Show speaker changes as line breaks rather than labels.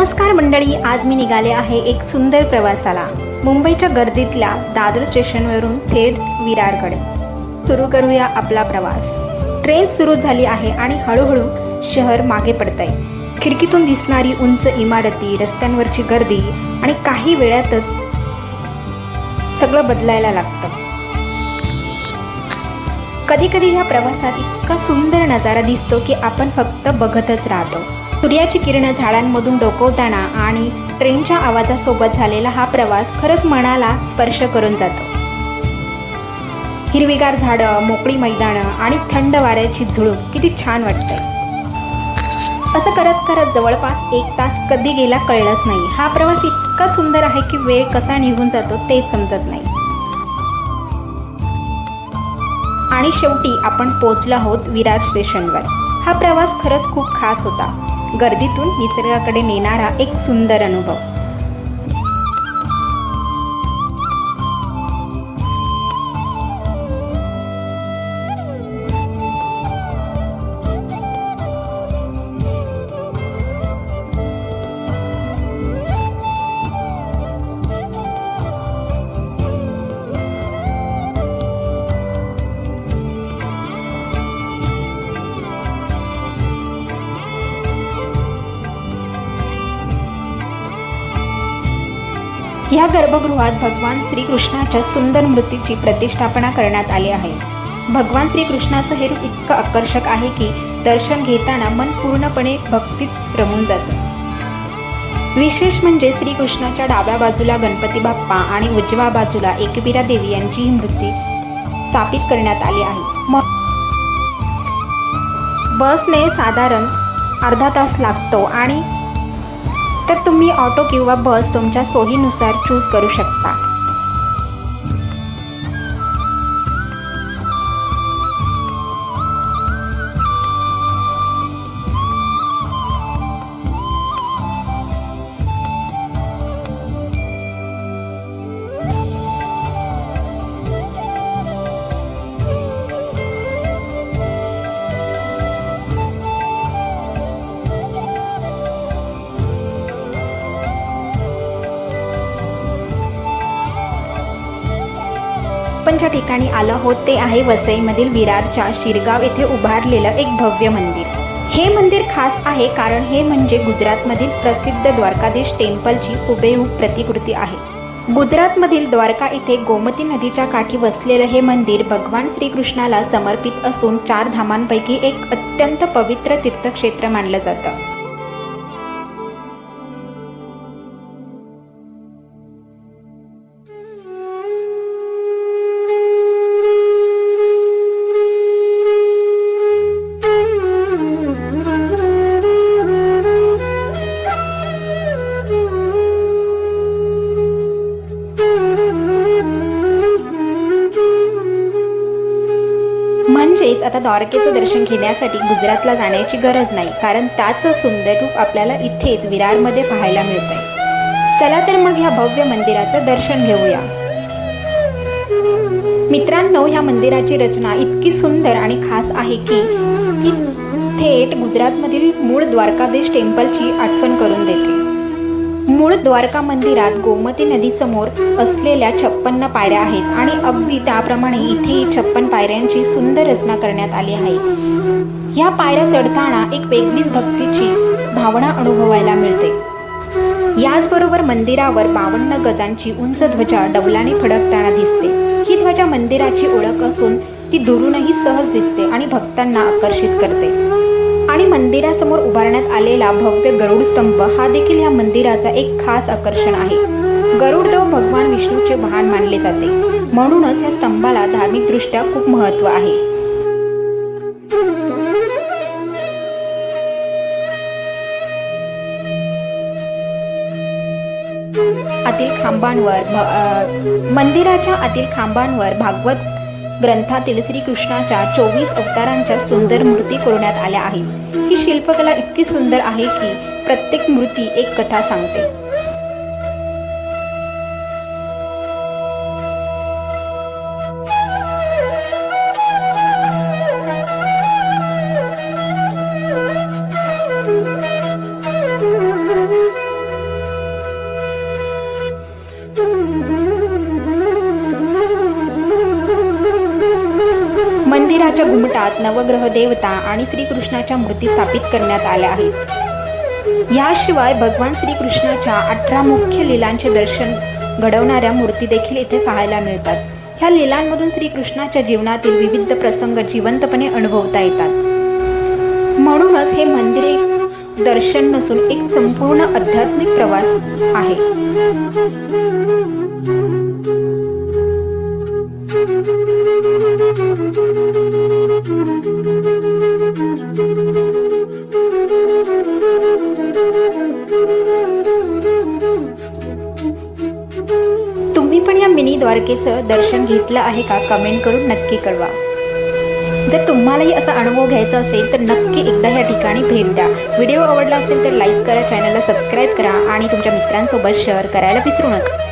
नमस्कार मंडळी, आज मी निघाले आहे एक सुंदर प्रवासाला। मुंबईच्या गर्दीतल्या दादर स्टेशनवरून थेट विरारकडे सुरू करूया आपला प्रवास। ट्रेन सुरू झाली आहे आणि हळूहळू शहर मागे पडतंय। खिडकीतून दिसणारी उंच इमारती, रस्त्यांवरची गर्दी आणि काही वेळातच सगळं बदलायला लागतं। कधी कधी या प्रवासात इतका सुंदर नजारा दिसतो की आपण फक्त बघतच राहतो। सूर्याची किरणं झाडांमधून डोकवताना आणि ट्रेनच्या आवाजासोबत झालेला हा प्रवास खरंच मनाला स्पर्श करून जातो। हिरवीगार झाडं, मोकळी मैदानं आणि थंड वाऱ्याची झुळूक किती छान वाटतंय। असं करत करत जवळपास 1 तास कधी गेला कळलंच नाही। हा प्रवास इतका सुंदर आहे की वेळ कसा निघून जातो तेच समजत नाही। आणि शेवटी आपण पोहोचलो आहोत विरार स्टेशनवर। हा प्रवास खरंच खूप खास होता। गर्दीतून निसर्गाकडे नेणारा एक सुंदर अनुभव। या गर्भगृहात भगवान श्रीकृष्णाच्या सुंदर मूर्तीची प्रतिष्ठापना करण्यात आली आहे। भगवान श्रीकृष्णाचं हे रूप इतकं आकर्षक आहे की दर्शन घेताना मन पूर्णपणे भक्तीत रमून जातं। विशेष म्हणजे श्रीकृष्णाच्या डाव्या बाजूला गणपती बाप्पा आणि उजव्या बाजूला एकविरा देवी यांची ही मूर्ती स्थापित करण्यात आली आहे। बसने साधारण अर्धा तास लागतो आणि तर तुम्ही ऑटो किंवा बस तुमच्या सोयीनुसार चूज करू शकता। आपण ज्या ठिकाणी आलो आहोत ते आहे वसईमधील विरारच्या शिरगाव येथे उभारलेलं एक भव्य मंदिर। हे मंदिर खास आहे कारण हे म्हणजे गुजरातमधील प्रसिद्ध द्वारकाधीश टेम्पलची हुबेहूब प्रतिकृती आहे। गुजरातमधील द्वारका येथे गोमती नदीच्या काठी वसलेलं हे मंदिर भगवान श्रीकृष्णाला समर्पित असून 4 धामांपैकी एक अत्यंत पवित्र तीर्थक्षेत्र मानलं जातं। म्हणजेच आता द्वारकेचं दर्शन घेण्यासाठी गुजरातला जाण्याची गरज नाही, कारण त्याचं सुंदर रूप आपल्याला इथेच विरारमध्ये पाहायला मिळतंय। चला तर मग ह्या भव्य मंदिराचं दर्शन घेऊया। मित्रांनो, ह्या मंदिराची रचना इतकी सुंदर आणि खास आहे की ती थेट गुजरातमधील मूळ द्वारकाधीश टेम्पलची आठवण करून देते। मूळ द्वारका मंदिरात गोमती नदीसमोर असलेल्या 56 पायऱ्या आहेत आणि अगदी त्याप्रमाणे इथेही 56 पायऱ्यांची सुंदर रचना करण्यात आली आहे। ह्या पायऱ्या चढताना एक वेगळीच भक्तीची भावना अनुभवायला मिळते। याचबरोबर मंदिरावर 52 गजांची उंच ध्वजा डौलाने फडकताना दिसते। ही ध्वजा मंदिराची ओळख असून ती दुरूनही सहज दिसते आणि भक्तांना आकर्षित करते। आणि मंदिरासमोर उभारण्यात आलेला भव्य गरुड स्तंभ हा देखील या मंदिराचा एक खास आकर्षण आहे। गरुडदेव भगवान विष्णूचे वाहन मानले जाते, म्हणूनच या स्तंभाला धार्मिकदृष्ट्या खूप महत्त्व आहे। मंदिराच्या आतील खांबांवर भागवत ग्रंथातील श्रीकृष्णाच्या 24 अवतारांच्या सुंदर मूर्ती कोरण्यात आल्या आहेत। ही शिल्पकला इतकी सुंदर आहे की प्रत्येक मूर्ती एक कथा सांगते। मंदिराच्या घुमटात नवग्रह देवता आणि श्रीकृष्णाच्या मूर्ती स्थापित करण्यात आल्या आहेत। याशिवाय भगवान श्रीकृष्णाच्या 18 मुख्य लीलांचे दर्शन घडवणाऱ्या मूर्ती देखील इथे पाहायला मिळतात। ह्या लीलांमधून श्रीकृष्णाच्या जीवनातील विविध प्रसंग जिवंतपणे अनुभवता येतात। म्हणूनच हे मंदिर एक दर्शन नसून एक संपूर्ण आध्यात्मिक प्रवास आहे। तुम्ही पण या मिनी द्वारकेचं दर्शन घेतलं आहे का? कमेंट करून नक्की कळवा। जर तुम्हालाही असा अनुभव घ्यायचा असेल तर नक्की एकदा या ठिकाणी भेट द्या। व्हिडिओ आवडला असेल तर लाईक करा, चॅनलला सबस्क्राईब करा आणि तुमच्या मित्रांसोबत शेअर करायला विसरू नका।